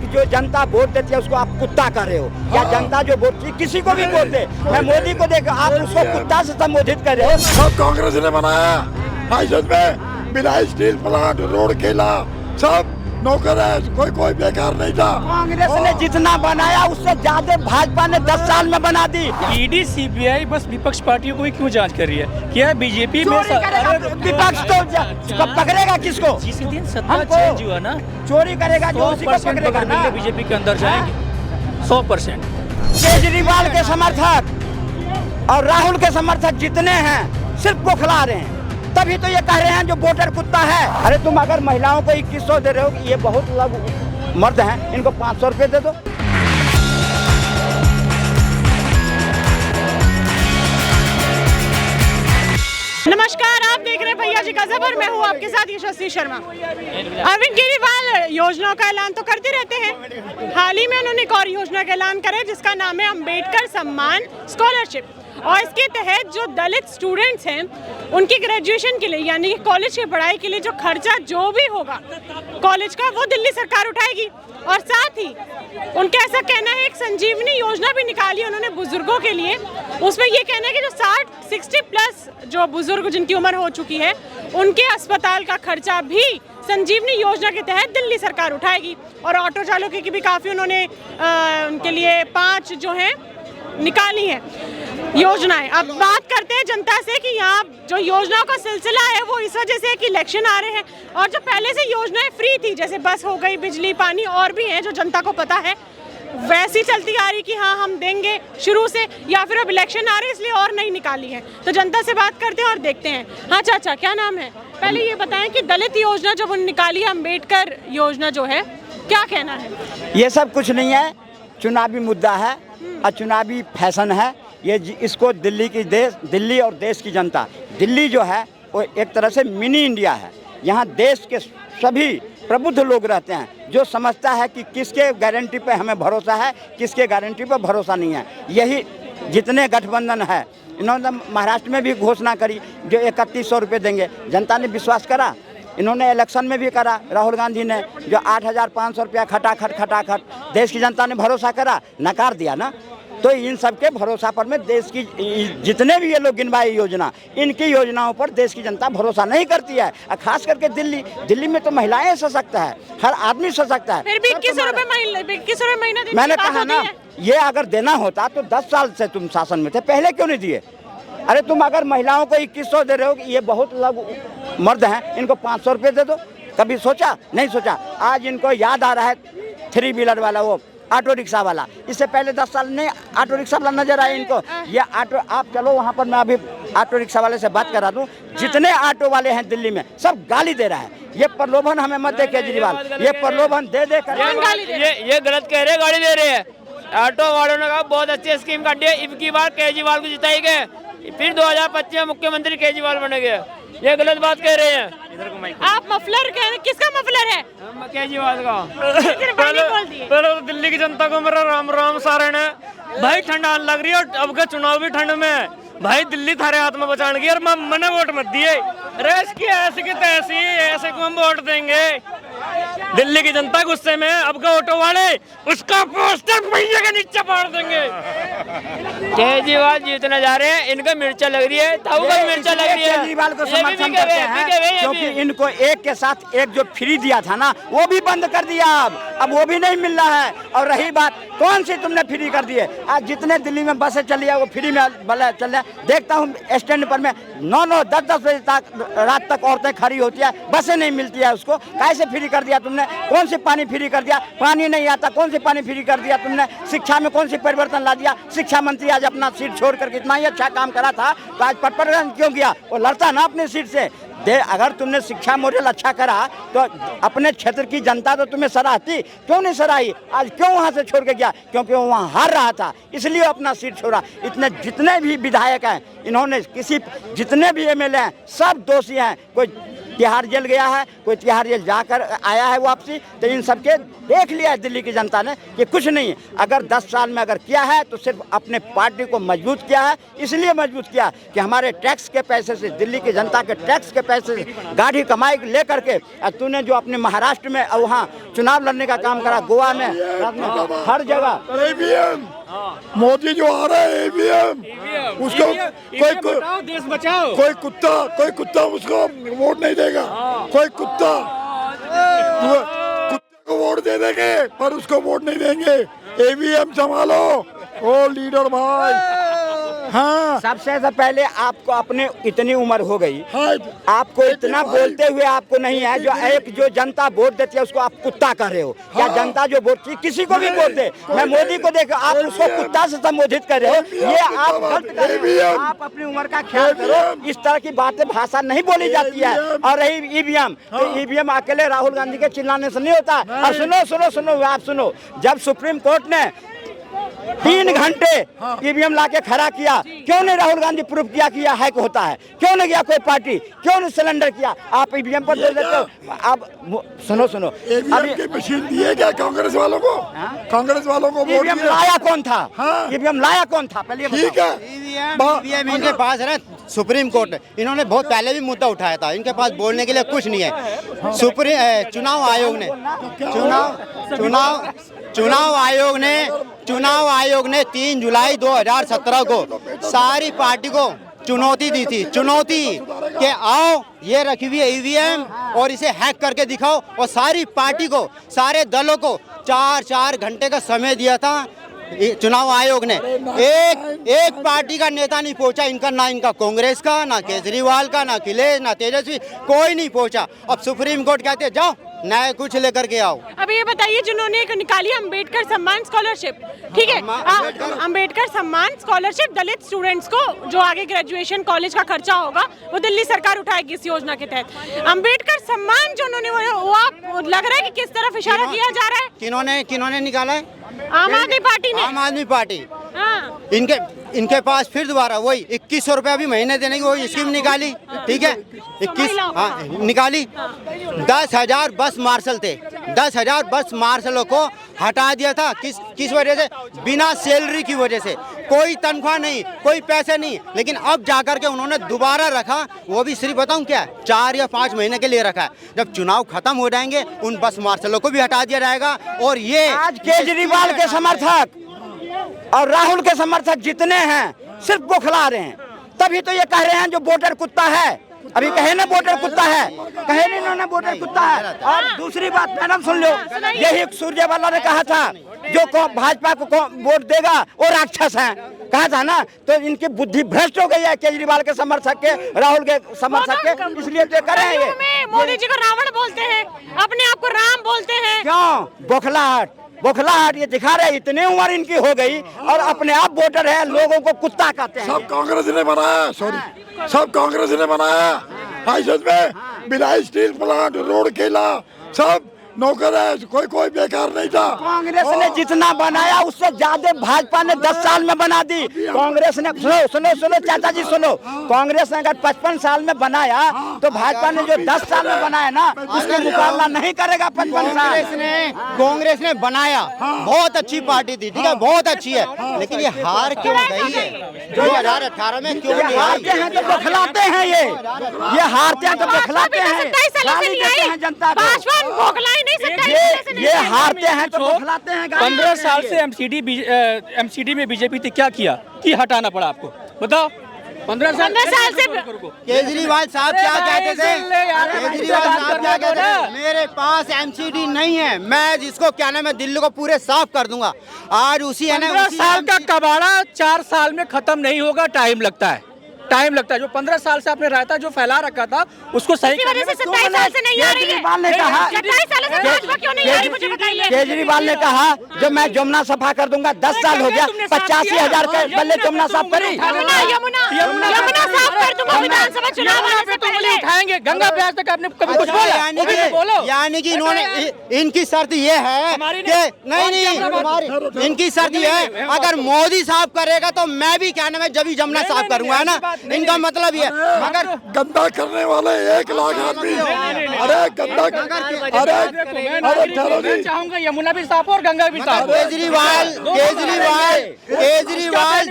जो जनता वोट देती है उसको आप कुत्ता कह रहे हो। क्या जनता जो वोट किसी को भी वोट दे, मैं मोदी को देख आप उसको कुत्ता से संबोधित कर रहे हो। सब कांग्रेस ने बनाया हाईजत में, बिना स्टील प्लांट, रोड खेला, सब नौकर है, कोई बेकार नहीं था। कांग्रेस ने जितना बनाया उससे ज्यादा भाजपा ने 10 साल में बना दी। ईडी सीबीआई बस विपक्ष पार्टियों को ही क्यों जांच कर रही है? क्या बीजेपी में विपक्ष तो पकड़ेगा किसको? जिस दिन सत्ता चेंज हुआ ना, चोरी करेगा जो उसी को पकड़ेगा ना। बीजेपी के अंदर जाएंगे 100%। केजरीवाल के समर्थक और राहुल के समर्थक जितने हैं सिर्फ बौखला रहे हैं, तभी तो ये कह रहे हैं जो वोटर कुत्ता है। अरे तुम अगर महिलाओं को 2100 दे रहे हो, ये बहुत लोग मर्द हैं, इनको 500 रुपये दे दो। नमस्कार, आप देख रहे हैं भैया जी का ज़बर, मैं हूँ आपके साथ यशस्वी शर्मा। अरविंद केजरीवाल योजनाओं का ऐलान तो करते रहते हैं। हाल ही में उन्होंने एक और योजना का ऐलान करा जिसका नाम है अम्बेडकर सम्मान स्कॉलरशिप, और इसके तहत जो दलित स्टूडेंट्स हैं उनकी ग्रेजुएशन के लिए यानी कॉलेज की पढ़ाई के लिए जो खर्चा जो भी होगा कॉलेज का, वो दिल्ली सरकार उठाएगी। और साथ ही उनका ऐसा कहना है, एक संजीवनी योजना भी निकाली उन्होंने बुजुर्गों के लिए। उसमें ये कहना है कि जो 60 प्लस जो बुजुर्ग जिनकी उम्र हो चुकी है उनके अस्पताल का खर्चा भी संजीवनी योजना के तहत दिल्ली सरकार उठाएगी। और ऑटो चालकों की भी काफ़ी उन्होंने उनके लिए 5 जो हैं निकाली है योजनाएं। अब बात करते हैं जनता से कि यहाँ जो योजनाओं का सिलसिला है वो इस वजह से कि इलेक्शन आ रहे हैं, और जो पहले से योजनाएं फ्री थी जैसे बस हो गई, बिजली, पानी और भी हैं जो जनता को पता है, वैसी चलती आ रही कि हाँ हम देंगे शुरू से, या फिर अब इलेक्शन आ रहे इसलिए और नहीं निकाली है। तो जनता से बात करते हैं और देखते हैं। हाँ चाचा, क्या नाम है? पहले ये बताएं कि दलित योजना जब निकाली है, अम्बेडकर योजना जो है, क्या कहना है? ये सब कुछ नहीं है, चुनावी मुद्दा है और चुनावी फैशन है ये। इसको दिल्ली और देश की जनता, दिल्ली जो है वो एक तरह से मिनी इंडिया है। यहाँ देश के सभी प्रबुद्ध लोग रहते हैं जो समझता है कि किसके गारंटी पे हमें भरोसा है, किसके गारंटी पे भरोसा नहीं है। यही जितने गठबंधन है, इन्होंने महाराष्ट्र में भी घोषणा करी जो 3100 रुपये देंगे, जनता ने विश्वास करा। इन्होंने इलेक्शन में भी करा, राहुल गांधी ने जो 8500 रुपया खटाखट देश की जनता ने भरोसा करा, नकार दिया ना। तो इन सब के भरोसा पर में देश की जितने भी ये लोग गिनवाए योजना, इनकी योजनाओं पर देश की जनता भरोसा नहीं करती है। और खास करके दिल्ली में तो महिलाएं सशक्त है, हर आदमी सशक्त है। फिर भी 2100 रुपये महीना मैंने कहा ना, ये अगर देना होता तो 10 साल से तुम शासन में थे, पहले क्यों नहीं दिए? अरे तुम अगर महिलाओं को 2100 दे रहे हो, ये बहुत लोग मर्द हैं, इनको 500 रुपये दे दो। कभी सोचा? नहीं सोचा। आज इनको याद आ रहा है 3 व्हीलर वाला, वो ऑटो रिक्शा वाला। इससे पहले 10 साल नहीं ऑटो रिक्शा वाला नजर आया इनको। ये ऑटो, आप चलो वहाँ पर, मैं अभी ऑटो रिक्शा वाले से बात करा दूँ। जितने ऑटो वाले हैं दिल्ली में सब गाली दे रहा है। ये प्रलोभन हमें मत दे केजरीवाल, ये प्रलोभन दे कर ये गलत कह रहे, गाड़ी दे रहे हैं। ऑटो वालों ने कहा बहुत अच्छी स्कीम काटी है, अब की बार केजरीवाल को जिताई गए, फिर 2025 में मुख्यमंत्री केजरीवाल बने गए। ये गलत बात कह रहे हैं। आप मफलर कह रहे, किसका मफलर है? केजरीवाल का। पहले तो दिल्ली की जनता को मेरा राम राम सारण है भाई। ठंडा लग रही है और अब का चुनाव भी ठंड में है भाई। दिल्ली थारे हाथ में बचाने की, और मैंने वोट मत दिए। रेस की ऐसी की तैसी, ऐसे को हम वोट देंगे। दिल्ली की जनता गुस्से में, अब का ऑटो वाले उसका पोस्टर पहिए के नीचे फाड़ देंगे। केजरीवाल जीतने जा रहे हैं, इनको मिर्चा लग रही है, ताऊ को मिर्चा लग रही है। केजरीवाल को समर्थन करते हैं क्योंकि इनको एक के साथ एक जो फ्री दिया था ना, वो भी बंद कर दिया। अब वो भी नहीं मिल रहा है। और रही बात, कौन सी तुमने फ्री कर दिए? आज जितने दिल्ली में बसें चली है वो फ्री में चल रहे। देखता हूँ स्टैंड पर में 9-9, 10-10 बजे तक रात तक औरतें खड़ी होती है, बसें नहीं मिलती है उसको। कैसे फ्री कर दिया तुमने? कौन सी पानी फ्री कर दिया? पानी नहीं आता, कौन सी पानी फ्री कर दिया तुमने? शिक्षा में कौन सी परिवर्तन ला दिया? शिक्षा मंत्री आज अपना सीट छोड़कर कितना ही अच्छा काम करा था, तो आज पटपट क्यों किया? वो लड़ता ना अपनी सीट से। अगर तुमने शिक्षा मॉडल अच्छा करा तो अपने क्षेत्र की जनता तो तुम्हें सराहती, क्यों नहीं सराही? आज क्यों वहाँ से छोड़ के गया? क्योंकि वो वहाँ हार रहा था, इसलिए अपना सीट छोड़ा। इतने जितने भी विधायक हैं, इन्होंने जितने भी एमएलए हैं, सब दोषी हैं। कोई तिहाड़ जेल गया है, कोई तिहाड़ जेल जाकर आया है वापसी। तो इन सबके देख लिया है दिल्ली की जनता ने कि कुछ नहीं है। अगर 10 साल में अगर किया है तो सिर्फ अपने पार्टी को मजबूत किया है। इसलिए मजबूत किया कि हमारे टैक्स के पैसे से, दिल्ली की जनता के टैक्स के पैसे से गाड़ी कमाई ले करके तूने जो अपने महाराष्ट्र में वहाँ चुनाव लड़ने का काम करा गोवा में, हर जगह। ईवीएम मोदी जो आ रहा है ईवीएम, उसको देश बचाओ। कोई कुत्ता उसको वोट नहीं देगा। कोई कुत्ते को वोट दे देंगे पर उसको वोट नहीं देंगे। ईवीएम संभालो ओ लीडर भाई। हाँ सबसे पहले आपको अपने इतनी उम्र हो गई, हाँ आपको इतना बोलते हुए आपको नहीं है, जो जनता वोट देती है उसको आप कुत्ता कह रहे हो। क्या जनता जो वोट किसी को भी वोट दे, मैं मोदी को देख आप उसको कुत्ता से संबोधित कर रहे हो, ये आप गलत कर रहे हो। आप अपनी उम्र का ख्याल करो, इस तरह की बातें भाषा नहीं बोली जाती है। और रही ईवीएम, तो ईवीएम अकेले राहुल गांधी के चिल्लाने से नहीं होता। और सुनो आप सुनो, जब सुप्रीम कोर्ट ने 3 घंटे ईवीएम लाके खड़ा किया, क्यों नहीं राहुल गांधी प्रूफ किया कि यह हैक होता है? क्यों नहीं किया कोई पार्टी? क्यों नहीं सिलेंडर किया? आप ईवीएम पर दे देते हो। अब सुनो ईवीएम की मशीन दी है क्या कांग्रेस वालों को? कांग्रेस वालों को वोट ईवीएम दिया। लाया कौन था? हाँ। ईवीएम लाया कौन था पहले ये ठीक बताओ। है ईवीएम इनके पास है ना, सुप्रीम कोर्ट इन्होंने बहुत पहले भी मुद्दा उठाया था, इनके पास बोलने के लिए कुछ नहीं है। चुनाव आयोग ने 3 जुलाई 2017 को सारी पार्टी को चुनौती दी थी, कि आओ ये रखी हुई है ईवीएम और इसे हैक करके दिखाओ। और सारी पार्टी को, सारे दलों को 4 घंटे का समय दिया था चुनाव आयोग ने। एक पार्टी का नेता नहीं पहुंचा, ना इनका कांग्रेस का, ना केजरीवाल का, ना अखिलेश, ना तेजस्वी, कोई नहीं पहुंचा। अब सुप्रीम कोर्ट कहते हैं जाओ नया कुछ लेकर के आओ। अब ये बताइए, जिन्होंने एक निकाली अम्बेडकर सम्मान स्कॉलरशिप, ठीक है, अम्बेडकर सम्मान स्कॉलरशिप दलित स्टूडेंट्स को जो आगे ग्रेजुएशन कॉलेज का खर्चा होगा वो दिल्ली सरकार उठाएगी इस योजना के तहत। अम्बेडकर सम्मान जो उन्होंने वो आप लग रहा है कि किस तरफ इशारा किया जा रहा है? किन्होंने निकाला है? आम आदमी पार्टी ने। आम आदमी पार्टी। हाँ। इनके पास फिर दोबारा वही 2100 रुपया भी महीने देने की वही स्कीम निकाली, ठीक है, 21 निकाली। 10,000 बस मार्शल थे, 10,000 बस मार्शलों को हटा दिया था। किस वजह से? बिना सैलरी की वजह से, कोई तनख्वाह नहीं, कोई पैसे नहीं। लेकिन अब जाकर के उन्होंने दोबारा रखा, वो भी सिर्फ बताऊं क्या, 4 या 5 महीने के लिए रखा है। जब चुनाव खत्म हो जाएंगे उन बस मार्शलों को भी हटा दिया जाएगा। और ये आज केजरीवाल के समर्थक और राहुल के समर्थक जितने हैं सिर्फ बौखला रहे हैं, तभी तो ये कह रहे हैं जो वोटर कुत्ता है। अभी कहे ना वोटर कुत्ता है, कहे नहीं इन्होंने वोटर कुत्ता है। और दूसरी बात मैडम सुन लो, यही सुरजेवाला ने कहा था जो भाजपा को वोट देगा वो राक्षस है, कहा था ना। तो इनकी बुद्धि भ्रष्ट हो गई है केजरीवाल के समर्थक के, राहुल के समर्थक के, इसलिए तो कर रहे हैं। मोदी जी को रावण बोलते हैं, अपने आप को राम बोलते हैं। क्यों? बौखलाहट ये दिखा रहे। इतने उम्र इनकी हो गई और अपने आप वोटर है, लोगों को कुत्ता कहते हैं। सब कांग्रेस ने बनाया, सब कांग्रेस ने बनाया। हाईजत में बिना स्टील प्लांट, रोड केला, सब नौकर है, कोई बेकार नहीं था। कांग्रेस ने जितना बनाया उससे ज्यादा भाजपा ने 10 साल में बना दी। कांग्रेस ने सुनो चाचा जी सुनो, कांग्रेस ने अगर 55 साल में बनाया तो भाजपा ने जो 10 साल में बनाया ना उसका मुकाबला नहीं करेगा 55 साल। कांग्रेस ने बनाया, बहुत अच्छी पार्टी थी, ठीक है, बहुत अच्छी है, लेकिन ये हार क्यों गई है 2018 में? क्यों नहीं हारते हैं तो बौखलाते हैं, ये हारते हैं तो बौखलाते हैं, गाली देते हैं जनता को। ये हारते हैं तो बौखलाते हैं। 15 साल से एमसीडी में बीजेपी थी, क्या किया कि हटाना पड़ा आपको? बताओ। 15 साल से केजरीवाल साहब क्या कहते थे? केजरीवाल साहब क्या कहते थे? मेरे पास एमसीडी नहीं है, मैं जिसको क्या नाम है दिल्ली को पूरे साफ कर दूंगा। आज उसी है ना, 15 साल का कबाड़ा 4 साल में खत्म नहीं होगा, टाइम लगता है। जो 15 साल से आपने रायता जो फैला रखा था उसको सही करने में 27 साल से नहीं आ रही है। केजरीवाल ने कहा, 27 सालों से भाजपा क्यों नहीं आ रही, मुझे बताइए। केजरीवाल ने कहा जो मैं जमुना सफा कर दूंगा, 10 साल हो गया, 85,000 के बल्ले जमुना साफ करी। यमुना साफ कर दूंगा विधानसभा चुनाव आने से पहले। उठाएंगे गंगा ब्याज तक आपने कभी कुछ बोला? यानी कि इन्होंने, इनकी शर्त ये है कि नहीं, इनकी शर्त ये है अगर मोदी साफ करेगा तो मैं भी क्या नाम है जब जमुना साफ करूंगा, है ना, इनका मतलब ये। मगर गंदा करने वाले 1 लाख आदमी, अरे गंदा, अरे चाहूंगा यमुना भी साफ और गंगा भी साफ। केजरीवाल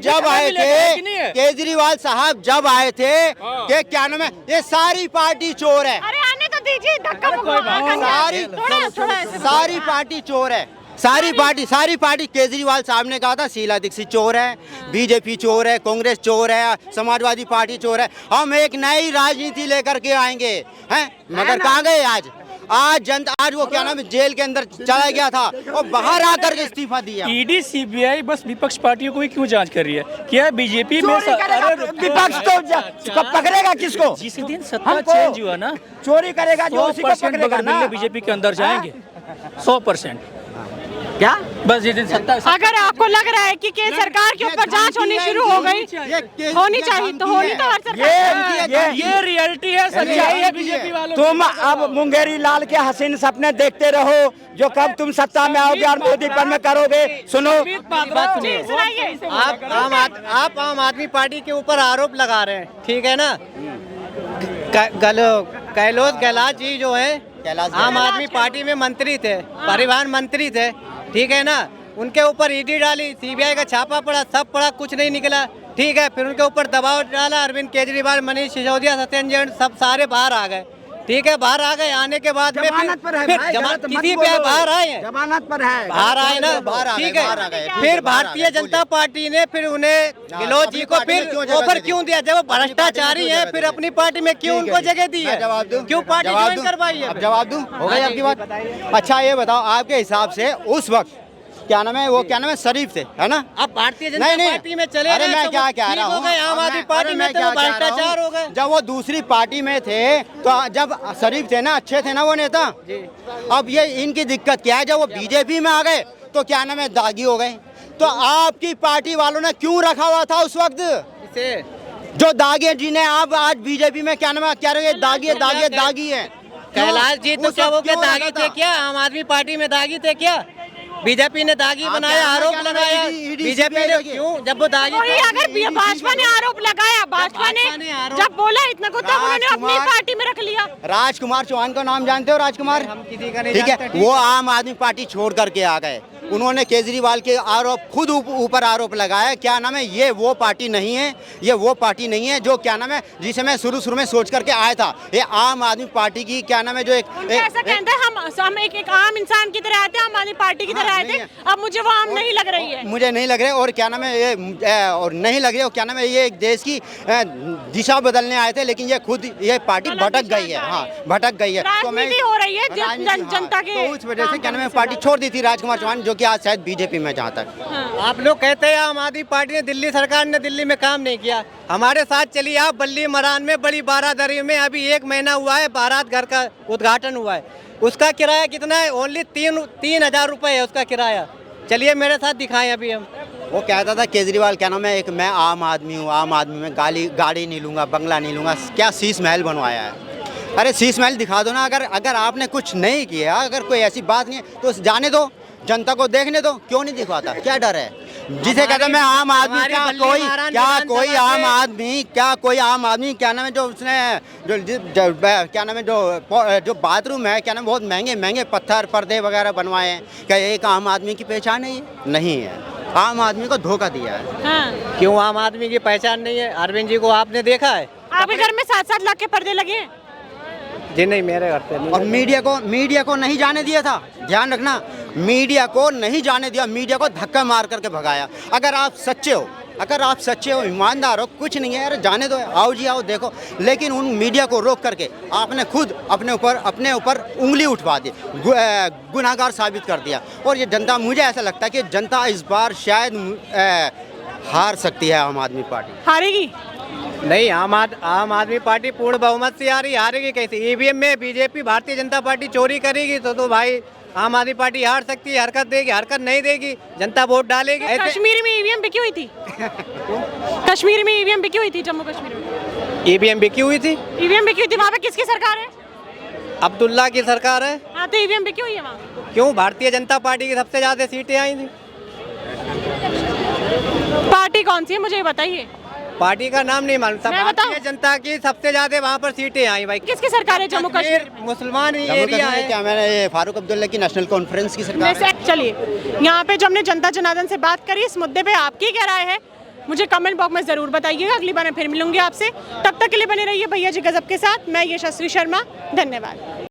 जब आए थे, केजरीवाल साहब जब आए थे कि क्या नाम है ये सारी पार्टी चोर है। अरे आने तो दीजिए, धक्का सारी पार्टी चोर है, सारी पार्टी। केजरीवाल साहब ने कहा था शीला दीक्षित चोर है, बीजेपी चोर है, कांग्रेस चोर है, समाजवादी पार्टी चोर है। हम एक नई राजनीति लेकर के आएंगे, हैं? मगर कहाँ गए आज जनता? आज वो क्या नाम है, जेल के अंदर चला गया था और बाहर आकर के इस्तीफा दिया। ईडी सीबीआई बस विपक्ष पार्टियों को ही क्यों जांच कर रही है? क्या बीजेपी में विपक्ष तो पकड़ेगा किसको? जिस दिन सत्ता चेंज हुआ ना, चोरी करेगा जो उसी को पकड़ेगा ना। बीजेपी के अंदर जाएंगे 100%। क्या बस जिस दिन सत्ता, अगर आपको लग रहा है कि केंद्र सरकार के ऊपर जांच होनी शुरू हो गई, होनी चाहिए तो होनी तो हर सरकार। ये रियलिटी है, सच्चाई है बीजेपी वालों। तुम अब मुंगेरी लाल के हसीन सपने देखते रहो, जो कब तुम सत्ता में आओगे और मोदी पर में करोगे। सुनो, आप आम आदमी पार्टी के ऊपर आरोप लगा रहे हैं, ठीक है ना? कैलाश गहलोत जी जो है आम आदमी पार्टी में मंत्री थे, परिवहन मंत्री थे, ठीक है ना? उनके ऊपर ईडी डाली, सीबीआई का छापा पड़ा, सब पड़ा, कुछ नहीं निकला, ठीक है? फिर उनके ऊपर दबाव डाला, अरविंद केजरीवाल, मनीष सिसोदिया, सत्येंद्र जैन, सब सारे बाहर आ गए, ठीक है? बाहर आ गए, आने के बाद में जमानत पर है, किसी पे बाहर आए हैं, जमानत पर है, बाहर आए ना, ठीक है? फिर भारतीय जनता पार्टी ने फिर उन्हें गहलोत जी को फिर ऑफर क्यों दिया? जब वो भ्रष्टाचारी है, फिर अपनी पार्टी में क्यों उनको जगह दी है? क्यों पार्टी ज्वाइन करवाई है? जवाब दूं, हो गई आपकी बात? अच्छा ये बताओ, आपके हिसाब से उस वक्त क्या नाम है, वो क्या नाम है, शरीफ थे, है ना? अब भारतीय जनता पार्टी में चले अरे मैं क्या कह रहा हूँ, आम आदमी पार्टी में तो भ्रष्टाचार हो गए। जब वो दूसरी पार्टी में थे तो जब शरीफ थे ना, अच्छे थे ना वो नेता। अब ये इनकी दिक्कत क्या है, जब वो बीजेपी में आ गए तो क्या नाम है, दागी हो गए। तो आपकी पार्टी वालों ने क्यों रखा हुआ था उस वक्त जो दागी, जिन्हें आप आज बीजेपी में क्या नाम है, क्या रहे, दागी है। कैलाश जी तो क्या वो क्या दागी थे क्या? आम आदमी पार्टी में दागी थे क्या? बीजेपी ने दागी बनाया, आरोप लगाया। बीजेपी ने क्यों, जब वो दागी, अगर भाजपा ने आरोप लगाया, भाजपा ने जब बोला इतना को, तब उन्होंने अपनी पार्टी में रख लिया। राजकुमार चौहान का नाम जानते हो? राजकुमार, हम किसी का नहीं ठीक है, जानते। वो आम आदमी पार्टी छोड़ करके आ गए। उन्होंने केजरीवाल के आरोप खुद ऊपर आरोप लगाया, क्या नाम है, ये वो पार्टी नहीं है, ये वो पार्टी नहीं है जो क्या नाम है, जिसे मैं शुरू में सोच करके आया था। ये आम आदमी पार्टी की क्या नाम है, जो ऐसा कहते हैं हम एक आम इंसान की तरह आए थे, आम आदमी पार्टी की तरह आए थे। अब मुझे वो आम नहीं लग रही है, मुझे नहीं लग रहे, और क्या नाम है ये, और नहीं लग रही है, क्या नाम है, ये एक देश की दिशा बदलने आए थे, लेकिन ये खुद ये पार्टी भटक गई है। हाँ, भटक गई है। तो मैं हो रही है जनता के, तो उस वजह से क्या नाम है, पार्टी छोड़ दी थी राजकुमार चौहान, जो कि आज शायद बीजेपी में। जहाँ तक आप लोग कहते हैं आम आदमी पार्टी ने, दिल्ली सरकार ने दिल्ली में काम नहीं किया, हमारे साथ चलिए आप बल्ली मरान में, बड़ी बारादरी में अभी 1 महीना हुआ है, बारात घर का उद्घाटन हुआ है, उसका किराया कितना है? ओनली 3,000 रुपये है उसका किराया। चलिए मेरे साथ दिखाएं अभी हम। वो कहता था केजरीवाल, क्या नाम है, एक मैं आम आदमी हूँ, आम आदमी में गाड़ी नहीं लूँगा, बंगला नहीं लूँगा, क्या शीश महल बनवाया है। अरे शीश महल दिखा दो ना, अगर आपने कुछ नहीं किया, अगर कोई ऐसी बात नहीं है तो जाने दो, जनता को देखने दो, क्यों नहीं दिखवाता? क्या डर है? जिसे कहते हैं मैं आम आदमी, क्या कोई आम आदमी क्या नाम है, जो उसने क्या नाम है, जो बाथरूम है, क्या नाम, बहुत महंगे पत्थर पर्दे वगैरह बनवाए हैं, क्या एक आम आदमी की पहचान है? ये नहीं है, आम आदमी को धोखा दिया है। हाँ। क्यों आम आदमी की पहचान नहीं है? अरविंद जी को आपने देखा है? आपके घर में 7-7 लाख के पर्दे लगे हैं? जी नहीं, मेरे घर पे नहीं। और मीडिया को नहीं जाने दिया था, ध्यान रखना, मीडिया को नहीं जाने दिया, मीडिया को धक्का मार करके भगाया। अगर आप सच्चे हो, ईमानदार हो, कुछ नहीं है, अरे जाने दो, आओ जी आओ, देखो। लेकिन उन मीडिया को रोक करके आपने खुद अपने ऊपर उंगली उठवा दी, गुनाहगार साबित कर दिया। और ये जनता, मुझे ऐसा लगता है कि जनता इस बार शायद हार सकती है, आम आदमी पार्टी हारेगी। नहीं, आम आदमी पार्टी पूर्ण बहुमत से आ रही, हारेगी कैसे? ईवीएम में बीजेपी भारतीय जनता पार्टी चोरी करेगी तो भाई आम आदमी पार्टी हार सकती है, हरकत देगी, हरकत नहीं देगी, जनता वोट डालेगी। कश्मीर में ईवीएम बिकी हुई थी कश्मीर में ईवीएम बिकी हुई थी, जम्मू कश्मीर में ईवीएम बिकी हुई थी, वहाँ पे किसकी सरकार है? अब्दुल्ला की सरकार है। हाँ, तो ईवीएम बिकी हुई है वहाँ। क्यों? भारतीय जनता पार्टी की सबसे ज्यादा सीटें आई थी। पार्टी कौन सी है मुझे बताइए? पार्टी का नाम नहीं मालूम, भारतीय जनता की सबसे ज्यादा वहाँ पर सीटें आई भाई। किसकी सरकार है जम्मू कश्मीर? मुसलमान एरिया है। क्या मैंने फारूक अब्दुल्ला की नेशनल कॉन्फ्रेंस की सरकार है। चलिए, यहाँ पे जो हमने जनता जनार्दन से बात करी, इस मुद्दे पे आपकी क्या राय है? मुझे कमेंट बॉक्स में ज़रूर बताइएगा। अगली बार मैं फिर मिलूंगी आपसे, तब तक के लिए बने रहिए भैया जी गजब के साथ। मैं यशस्वी शर्मा, धन्यवाद।